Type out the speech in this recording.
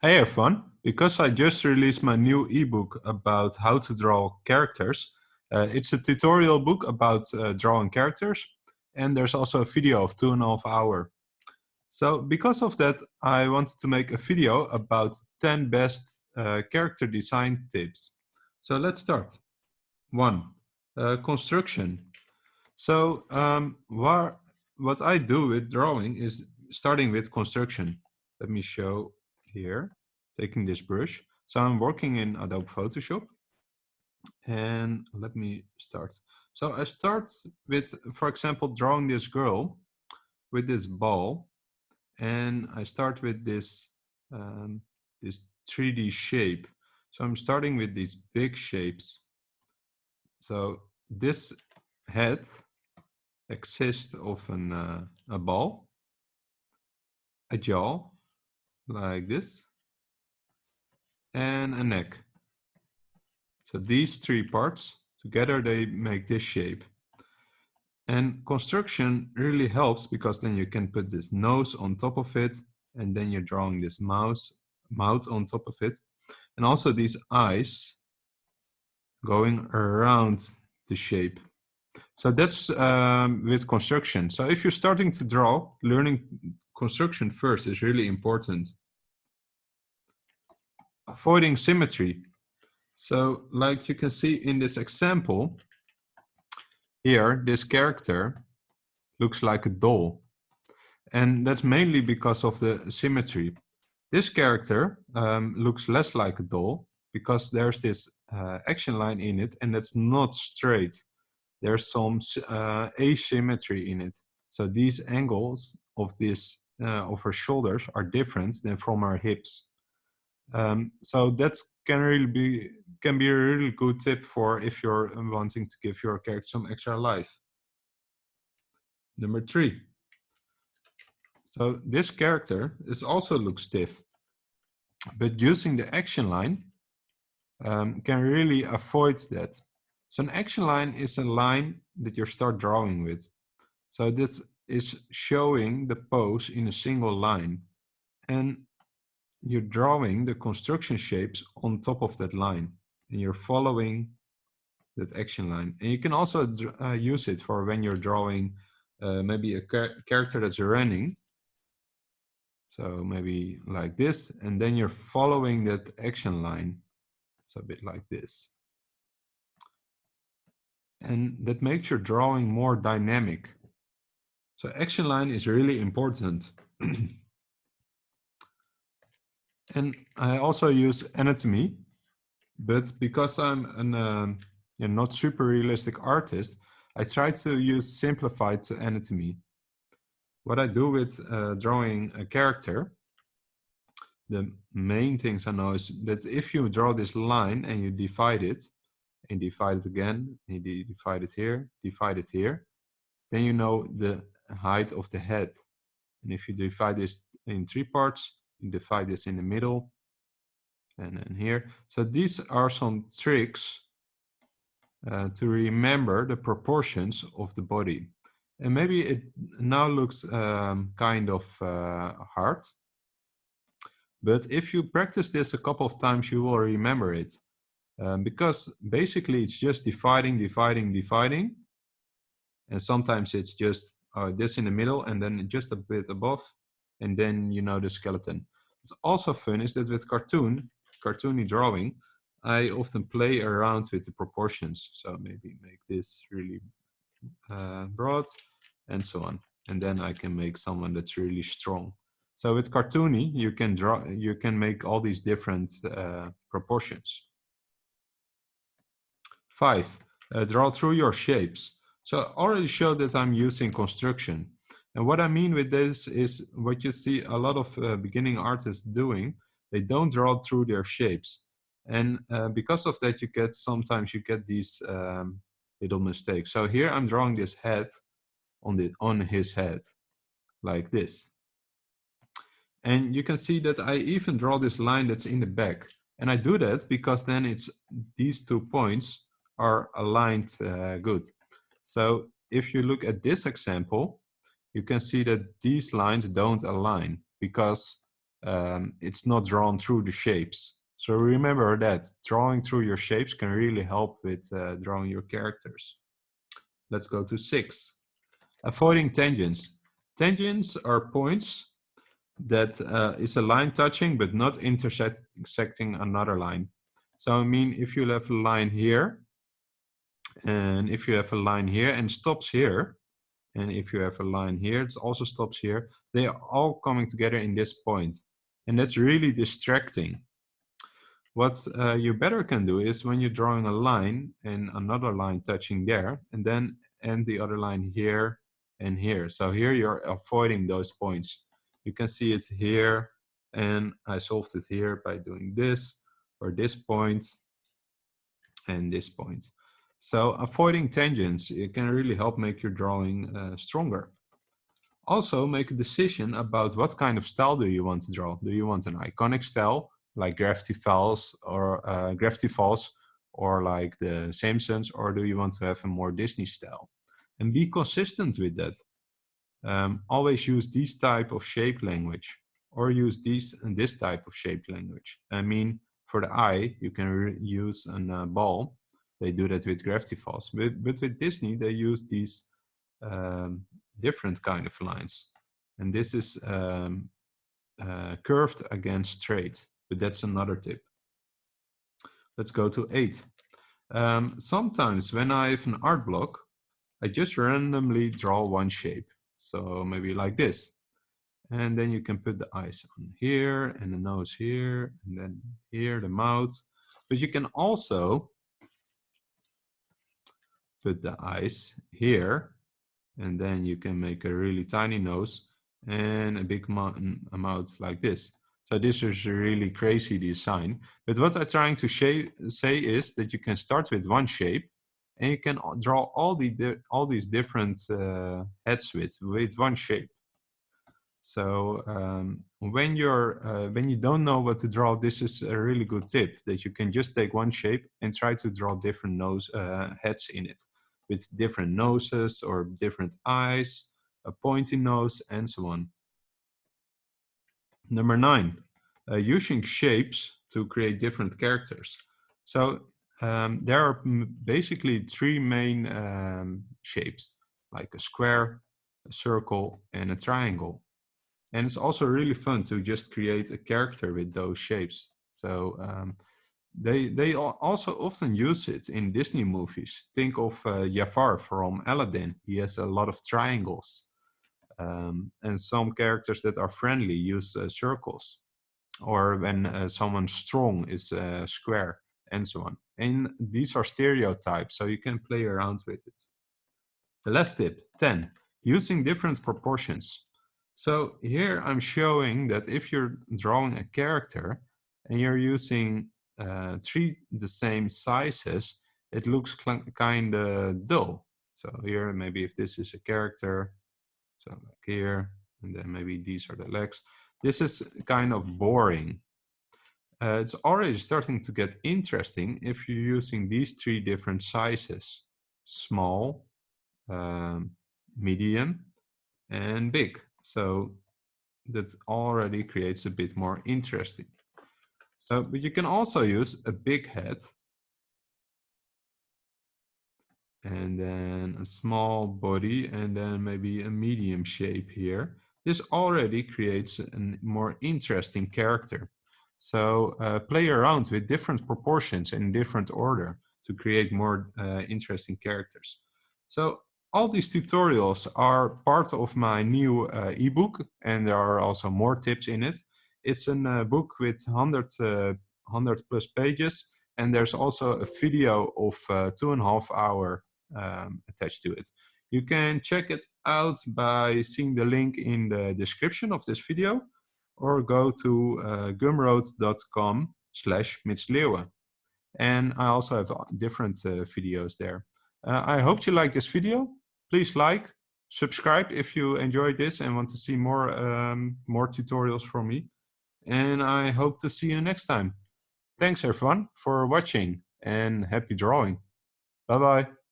Hey everyone, because I just released my new ebook about how to draw characters. It's a tutorial book about drawing characters, and there's also a video of 2.5 hours. So because of that, I wanted to make a video about 10 best character design tips. So let's start. 1. Construction. So what I do with drawing is starting with construction. Let me show here, taking this brush. So I'm working in Adobe Photoshop, and let me start. So I start with, for example, drawing this girl with this ball, and I start with this 3D shape. So I'm starting with these big shapes. So this head exists of a ball, a jaw, like this, and a neck. So these three parts together, they make this shape. And construction really helps because then you can put this nose on top of it, and then you're drawing this mouth on top of it. And also these eyes going around the shape. So that's with construction. So if you're starting to draw, learning construction first is really important. Avoiding symmetry. So like you can see in this example, here, this character looks like a doll. And that's mainly because of the symmetry. This character looks less like a doll because there's this action line in it, and that's not straight. There's some asymmetry in it. So these angles of this of her shoulders are different than from her hips. So that can be a really good tip for if you're wanting to give your character some extra life. Number 3. So this character also looks stiff, but using the action line can really avoid that. So an action line is a line that you start drawing with. So this is showing the pose in a single line, and you're drawing the construction shapes on top of that line, and you're following that action line. And you can also use it for when you're drawing maybe a character that's running. So maybe like this, and then you're following that action line. So a bit like this. And that makes your drawing more dynamic. So action line is really important. And I also use anatomy, but because I'm a not super realistic artist, I try to use simplified anatomy. What I do with drawing a character, the main things I know is that if you draw this line and you divide it, and divide it again, and you divide it here, then you know the height of the head. And if you divide this in 3 parts, you divide this in the middle, and then here. So these are some tricks to remember the proportions of the body. And maybe it now looks kind of hard, but if you practice this a couple of times, you will remember it. Because basically it's just dividing. And sometimes it's just this in the middle and then just a bit above, and then you know the skeleton. It's also fun is that with cartoony drawing, I often play around with the proportions. So maybe make this really broad and so on. And then I can make someone that's really strong. So with cartoony, you can make all these different proportions. 5. Draw through your shapes. So I already showed that I'm using construction. And what I mean with this is what you see a lot of beginning artists doing. They don't draw through their shapes. And because of that, sometimes you get these little mistakes. So here I'm drawing this head on his head, like this. And you can see that I even draw this line that's in the back. And I do that because then these 2 points are aligned good. So if you look at this example, you can see that these lines don't align because it's not drawn through the shapes. So remember that drawing through your shapes can really help with drawing your characters. Let's go to 6. Avoiding tangents. Tangents are points that is a line touching but not intersecting another line. So I mean, if you have a line here, and if you have a line here and stops here, and if you have a line here, it also stops here, they are all coming together in this point. And that's really distracting. What you better can do is when you're drawing a line and another line touching there, and then end the other line here and here. So here you're avoiding those points. You can see it here, and I solved it here by doing this, or this point, and this point. So avoiding tangents, it can really help make your drawing stronger. Also, make a decision about what kind of style do you want to draw. Do you want an iconic style, like Gravity Falls, or like The Simpsons, or do you want to have a more Disney style? And be consistent with that. Always use this type of shape language, or use this type of shape language. I mean, for the eye, you can use a ball. They do that with Gravity Falls, but with Disney, they use these different kind of lines, and this is curved against straight, but that's another tip. Let's go to 8. Sometimes when I have an art block, I just randomly draw one shape, so maybe like this, and then you can put the eyes on here and the nose here, and then here the mouth, but you can also put the eyes here, and then you can make a really tiny nose and a big mouth like this. So this is a really crazy design. But what I'm trying to say is that you can start with one shape, and you can draw all these different heads with one shape. So when you don't know what to draw, this is a really good tip, that you can just take one shape and try to draw different heads in it, with different noses or different eyes, a pointy nose, and so on. Number 9, using shapes to create different characters. So there are basically 3 main shapes, like a square, a circle, and a triangle. And it's also really fun to just create a character with those shapes. So they also often use it in Disney movies. Think of Jafar from Aladdin. He has a lot of triangles. And some characters that are friendly use circles. Or when someone's strong is square, and so on. And these are stereotypes, so you can play around with it. The last tip, 10, using different proportions. So here I'm showing that if you're drawing a character and you're using 3 the same sizes, it looks kind of dull. So here, maybe if this is a character, so like here, and then maybe these are the legs, this is kind of boring. It's already starting to get interesting if you're using these 3 different sizes: small, medium, and big. So that already creates a bit more interesting. So, but you can also use a big head, and then a small body, and then maybe a medium shape here. This already creates a more interesting character. So play around with different proportions in different order to create more interesting characters. So all these tutorials are part of my new ebook, and there are also more tips in it. It's a book with 100 plus pages, and there's also a video of 2.5 hours attached to it. You can check it out by seeing the link in the description of this video, or go to gumroad.com/mitsleeuwen. And I also have different videos there. I hope you like this video. Please like, subscribe if you enjoyed this and want to see more tutorials from me. And I hope to see you next time. Thanks everyone for watching, and happy drawing. Bye bye.